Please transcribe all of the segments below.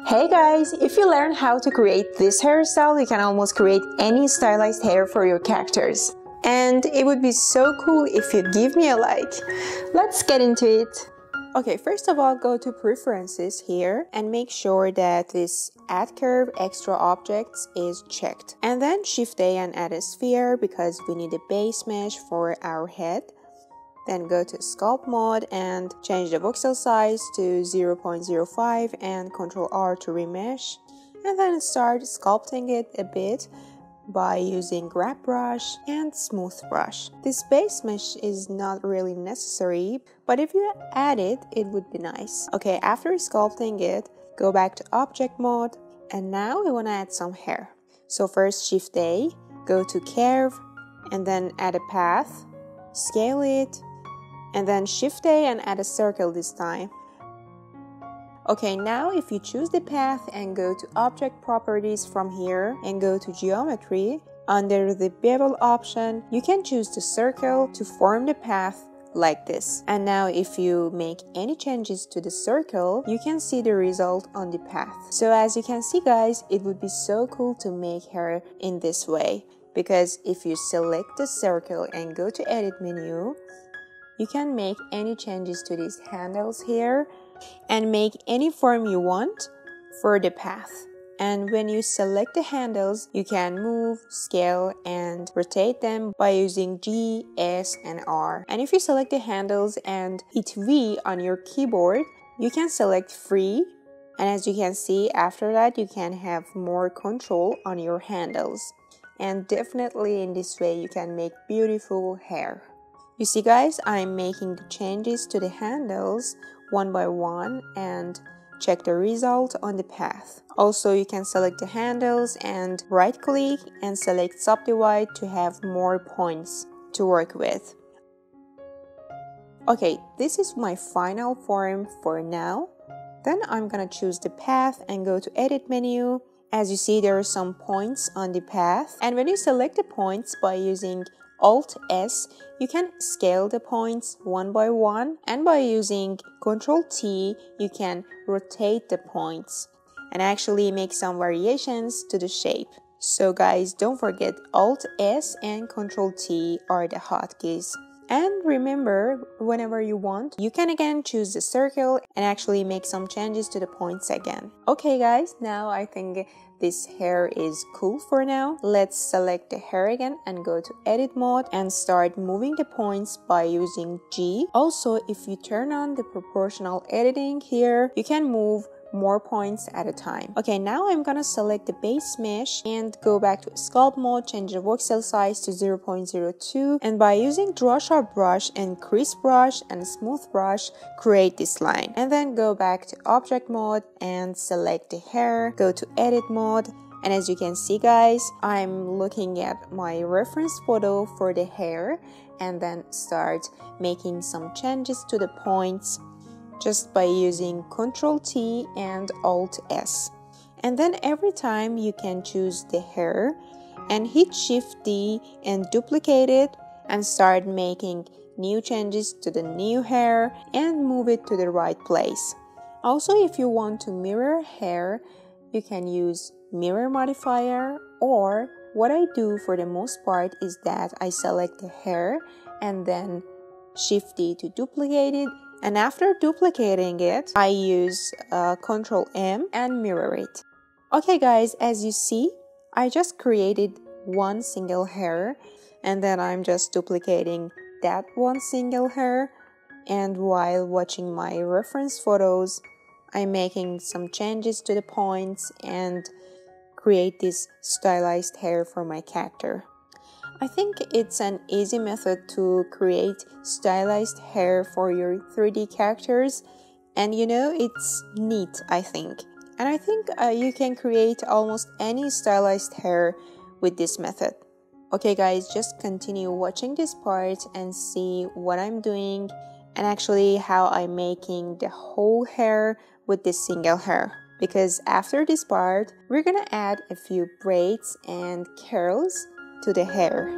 Hey guys, if you learn how to create this hairstyle, you can almost create any stylized hair for your characters. And it would be so cool if you give me a like. Let's get into it. Okay, first of all, go to preferences here and make sure that this add curve extra objects is checked. And then shift A and add a sphere because we need a base mesh for our head. Then go to Sculpt mode and change the voxel size to 0.05 and Ctrl R to remesh. And then start sculpting it a bit by using grab brush and smooth brush. This base mesh is not really necessary, but if you add it, it would be nice. Okay, after sculpting it, go back to object mode, and now we want to add some hair. So first shift A, go to curve, and then add a path, scale it, and then shift A and add a circle this time. Okay, now if you choose the path and go to object properties from here and go to geometry, under the bevel option, you can choose the circle to form the path like this. And now if you make any changes to the circle, you can see the result on the path. So as you can see guys, it would be so cool to make hair in this way, because if you select the circle and go to edit menu, you can make any changes to these handles here and make any form you want for the path. And when you select the handles, you can move, scale, and rotate them by using G, S, and R. And if you select the handles and hit V on your keyboard, you can select free. And as you can see, after that, you can have more control on your handles. And definitely in this way, you can make beautiful hair. You see guys, I'm making the changes to the handles one by one and check the result on the path. Also, you can select the handles and right click and select subdivide to have more points to work with. Okay, this is my final form for now. Then I'm gonna choose the path and go to edit menu. As you see, there are some points on the path, and when you select the points by using Alt S, you can scale the points one by one, and by using Ctrl T, you can rotate the points and actually make some variations to the shape. So guys, don't forget Alt S and Ctrl T are the hotkeys. And remember, whenever you want, you can again choose the circle and actually make some changes to the points again. Okay guys, now I think this hair is cool for now. Let's select the hair again and go to edit mode and start moving the points by using G. Also, if you turn on the proportional editing here, you can move more points at a time. Okay, now I'm gonna select the base mesh and go back to sculpt mode, change the voxel size to 0.02, and by using draw sharp brush and crease brush and smooth brush, create this line. And then go back to object mode and select the hair, go to edit mode, and as you can see guys, I'm looking at my reference photo for the hair and then start making some changes to the points just by using Ctrl T and Alt S. And then every time you can choose the hair and hit Shift D and duplicate it and start making new changes to the new hair and move it to the right place. Also, if you want to mirror hair, you can use mirror modifier, or what I do for the most part is that I select the hair and then Shift D to duplicate it. And after duplicating it, I use Ctrl M and mirror it. Okay guys, as you see, I just created one single hair and then I'm just duplicating that one single hair, and while watching my reference photos, I'm making some changes to the points and create this stylized hair for my character. I think it's an easy method to create stylized hair for your 3D characters, and you know, it's neat, I think. And I think you can create almost any stylized hair with this method. Okay guys, just continue watching this part and see what I'm doing and actually how I'm making the whole hair with this single hair. Because after this part, we're gonna add a few braids and curls to the hair.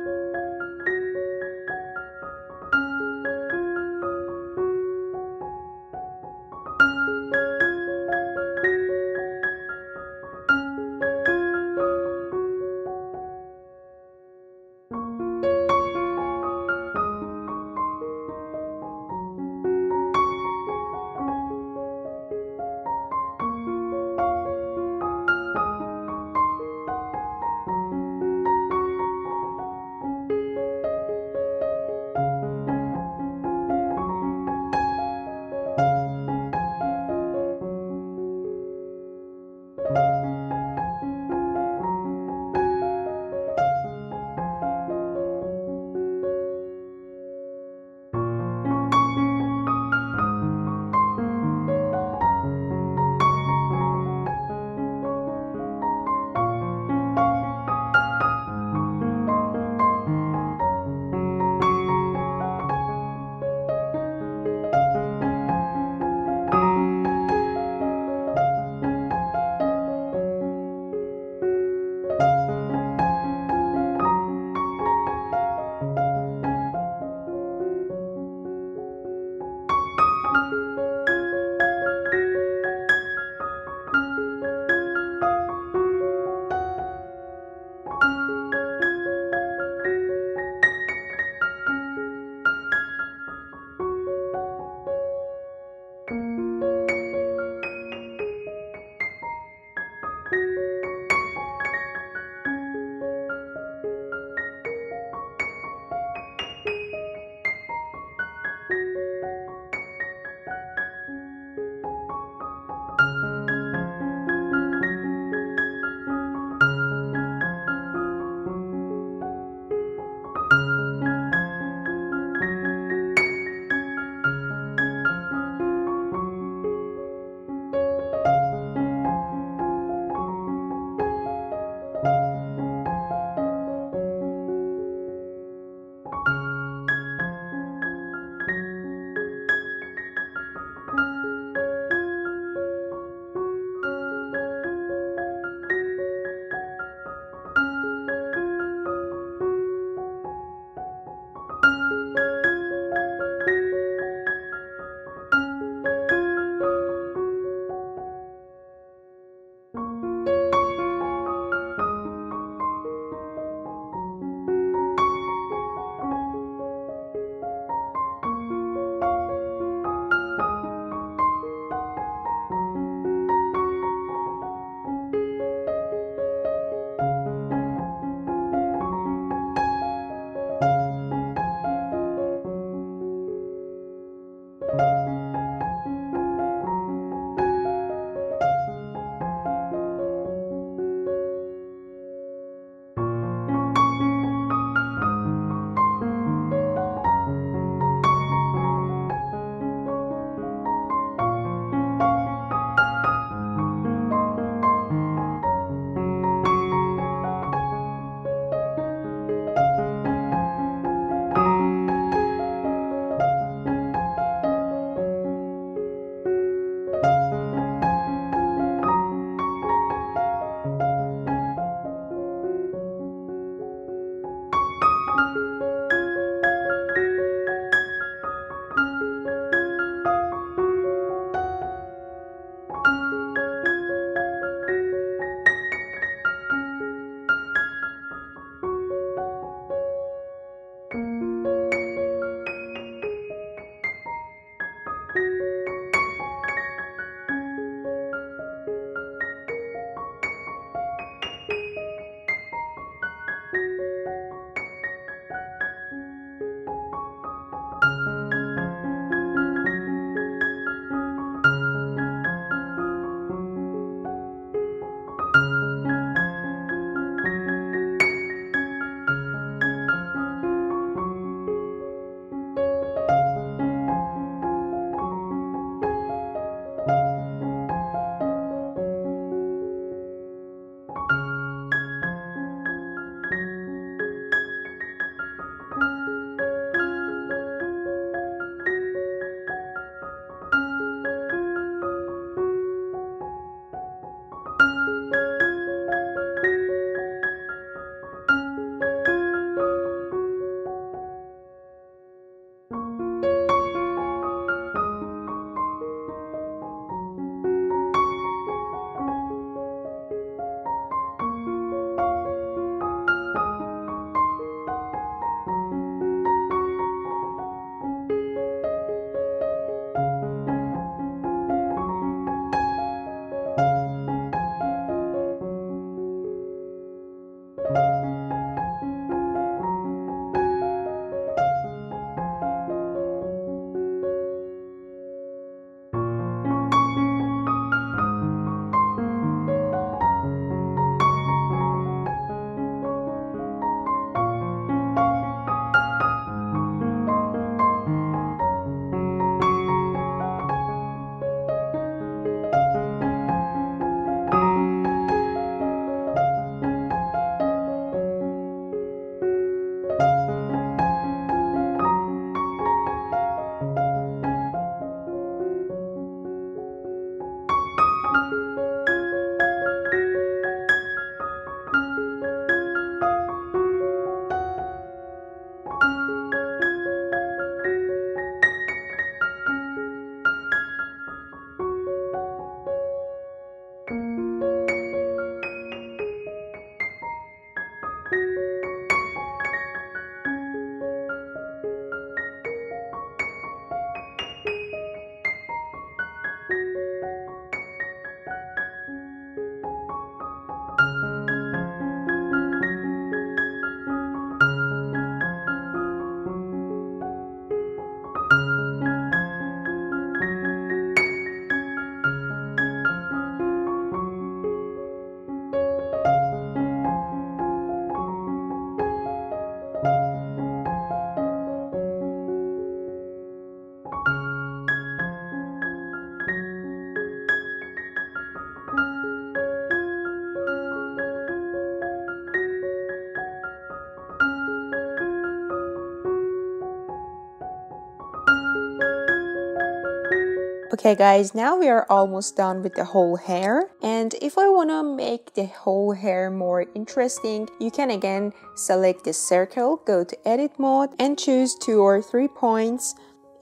Okay guys, now we are almost done with the whole hair, and if I want to make the whole hair more interesting, you can again select the circle, go to edit mode and choose 2 or 3 points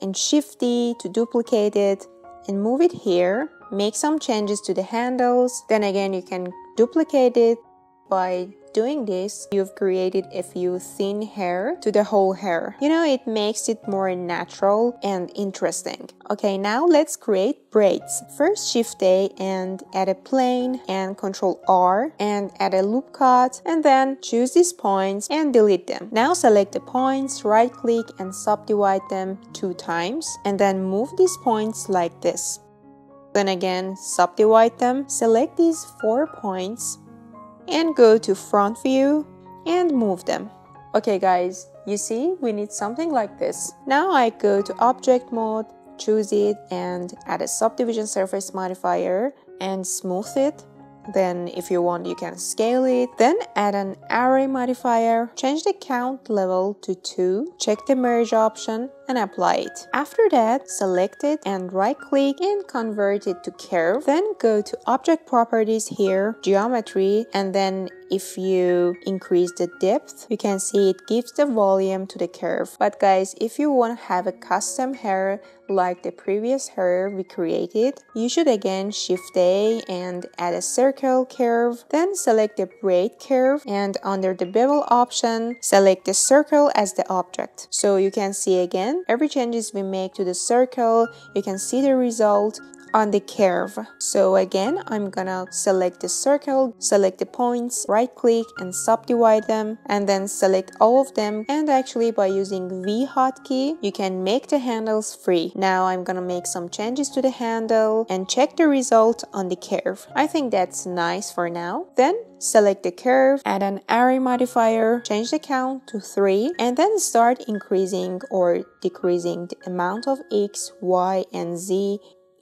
and Shift D to duplicate it and move it here. Make some changes to the handles, then again you can duplicate it. By doing this, you've created a few thin hair to the whole hair. You know, it makes it more natural and interesting. Okay, now let's create braids. First Shift A and add a plane and Control R and add a loop cut, and then choose these points and delete them. Now select the points, right click and subdivide them 2 times, and then move these points like this. Then again subdivide them, select these 4 points and go to front view and move them. Okay guys, you see we need something like this. Now I go to object mode, choose it and add a subdivision surface modifier and smooth it. Then if you want you can scale it. Then add an array modifier, change the count level to 2, check the merge option and apply it. After that select it and right click and convert it to curve. Then go to object properties here, geometry, and then if you increase the depth you can see it gives the volume to the curve. But guys, if you want to have a custom hair like the previous hair we created, you should again Shift A and add a circle curve, then select the braid curve and under the bevel option select the circle as the object. So you can see again every changes we make to the circle, you can see the result on the curve. So again I'm gonna select the circle, select the points, right click and subdivide them, and then select all of them, and actually by using V hotkey you can make the handles free. Now I'm gonna make some changes to the handle and check the result on the curve. I think that's nice for now. Then select the curve, add an array modifier, change the count to 3, and then start increasing or decreasing the amount of X, Y and Z,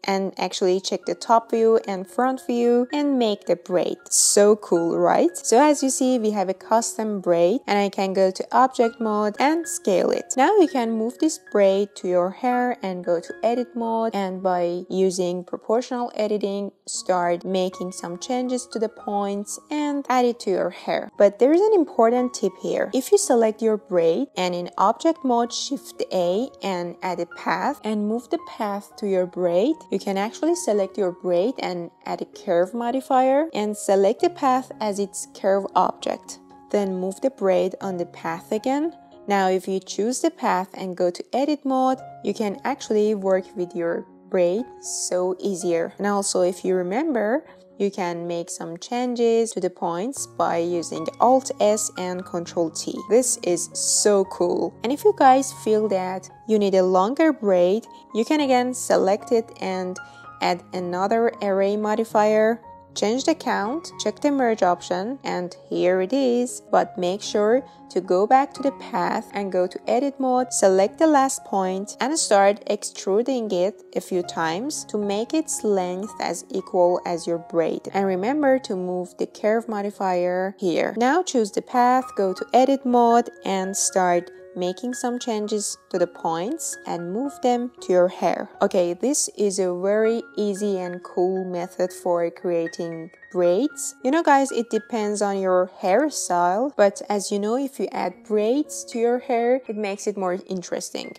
and actually check the top view and front view and make the braid. So cool, right? So as you see we have a custom braid, and I can go to object mode and scale it. Now you can move this braid to your hair and go to edit mode, and by using proportional editing start making some changes to the points and add it to your hair. But there is an important tip here. If you select your braid and in object mode Shift A and add a path and move the path to your braid, you can actually select your braid and add a curve modifier and select the path as its curve object. Then move the braid on the path again. Now if you choose the path and go to edit mode, you can actually work with your braid so easier. And also if you remember, you can make some changes to the points by using Alt S and Control T. This is so cool. And if you guys feel that you need a longer braid, you can again select it and add another array modifier, change the count, check the merge option, and here it is. But make sure to go back to the path and go to edit mode, select the last point and start extruding it a few times to make its length as equal as your braid. And remember to move the curve modifier here. Now choose the path, go to edit mode and start making some changes to the points and move them to your hair. Okay, this is a very easy and cool method for creating braids. You know guys, it depends on your hairstyle, but as you know, if you add braids to your hair, it makes it more interesting.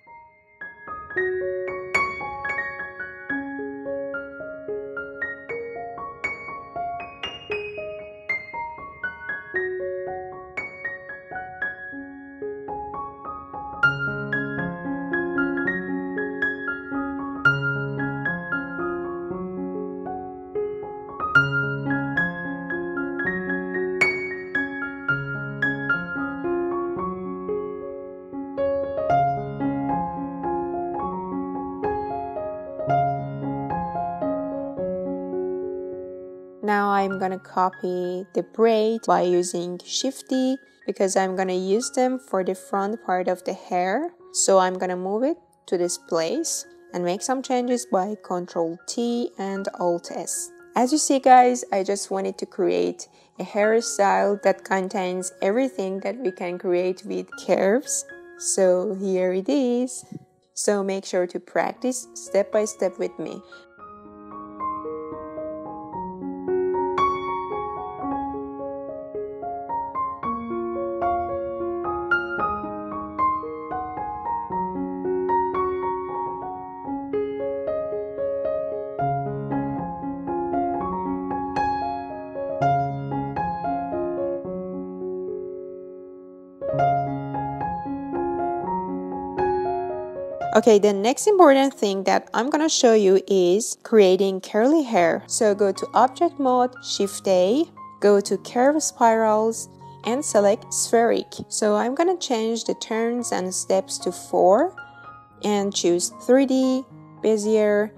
Now I'm gonna copy the braid by using Shift D because I'm gonna use them for the front part of the hair. So I'm gonna move it to this place and make some changes by Control T and Alt S. As you see guys, I just wanted to create a hairstyle that contains everything that we can create with curves. So here it is. So make sure to practice step by step with me. Okay, the next important thing that I'm gonna show you is creating curly hair. So go to Object Mode, Shift A, go to Curve Spirals, and select Spheric. So I'm gonna change the turns and steps to 4, and choose 3D, Bezier,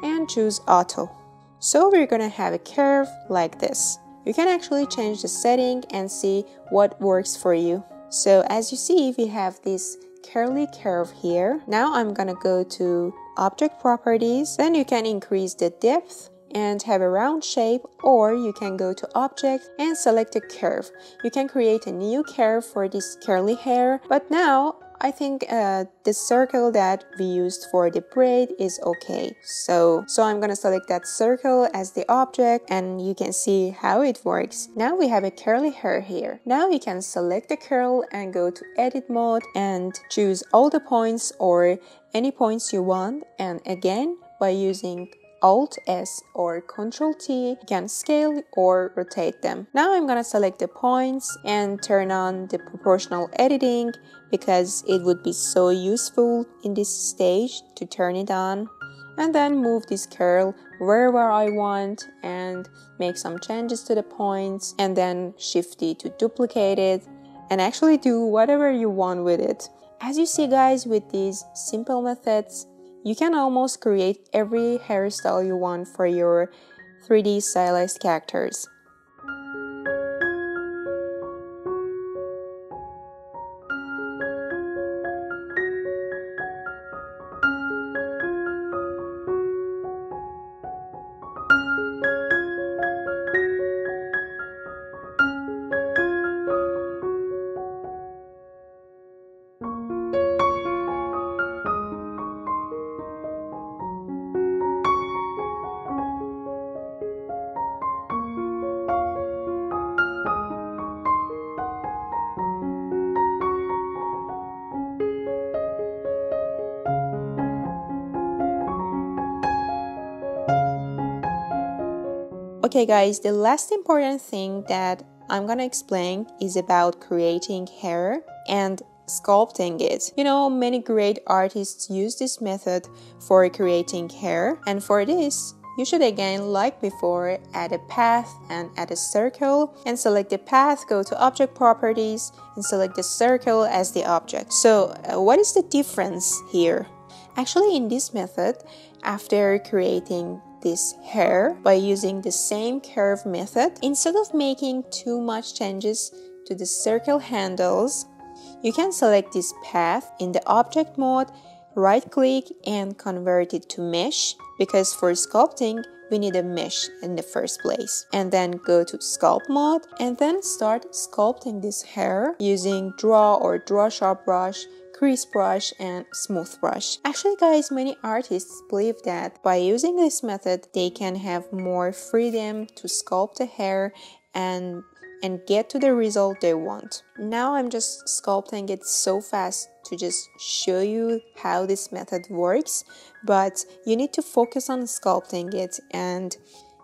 and choose Auto. So we're gonna have a curve like this. You can actually change the setting and see what works for you. So as you see, we have this curly curve here. Now I'm gonna go to Object Properties, then you can increase the depth and have a round shape, or you can go to Object and select a curve. You can create a new curve for this curly hair, but now I think the circle that we used for the braid is okay. So I'm gonna select that circle as the object, and you can see how it works. Now we have a curly hair here. Now you can select the curl and go to Edit Mode and choose all the points or any points you want, and again by using Alt-S or Ctrl-T, you can scale or rotate them. Now I'm gonna select the points and turn on the proportional editing because it would be so useful in this stage to turn it on. And then move this curl wherever I want and make some changes to the points, and then Shift D to duplicate it and actually do whatever you want with it. As you see guys, with these simple methods, you can almost create every hairstyle you want for your 3D stylized characters. Okay guys, the last important thing that I'm gonna explain is about creating hair and sculpting it. You know, many great artists use this method for creating hair, and for this, you should again, like before, add a path and add a circle, and select the path, go to Object Properties, and select the circle as the object. So what is the difference here? Actually, in this method, after creating this hair by using the same curve method, instead of making too much changes to the circle handles, you can select this path in the object mode, right click and convert it to mesh, because for sculpting we need a mesh in the first place. And then go to sculpt mode and then start sculpting this hair using draw or draw sharp brush, crease brush, and smooth brush. Actually guys, many artists believe that by using this method they can have more freedom to sculpt the hair and get to the result they want. Now I'm just sculpting it so fast to just show you how this method works, but you need to focus on sculpting it and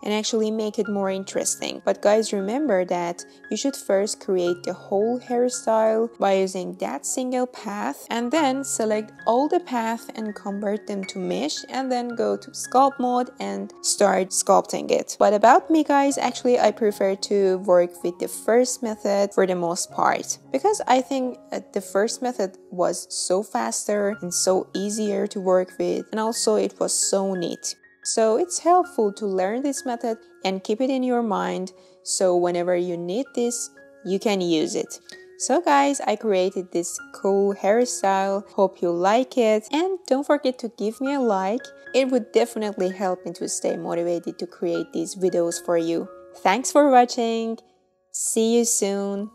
actually make it more interesting. But guys, remember that you should first create the whole hairstyle by using that single path, and then select all the path and convert them to mesh, and then go to sculpt mode and start sculpting it. But about me guys, actually I prefer to work with the first method for the most part, because I think the first method was so faster and so easier to work with, and also it was so neat. So it's helpful to learn this method and keep it in your mind, so whenever you need this, you can use it. So guys, I created this cool hairstyle. Hope you like it, and don't forget to give me a like. It would definitely help me to stay motivated to create these videos for you. Thanks for watching. See you soon.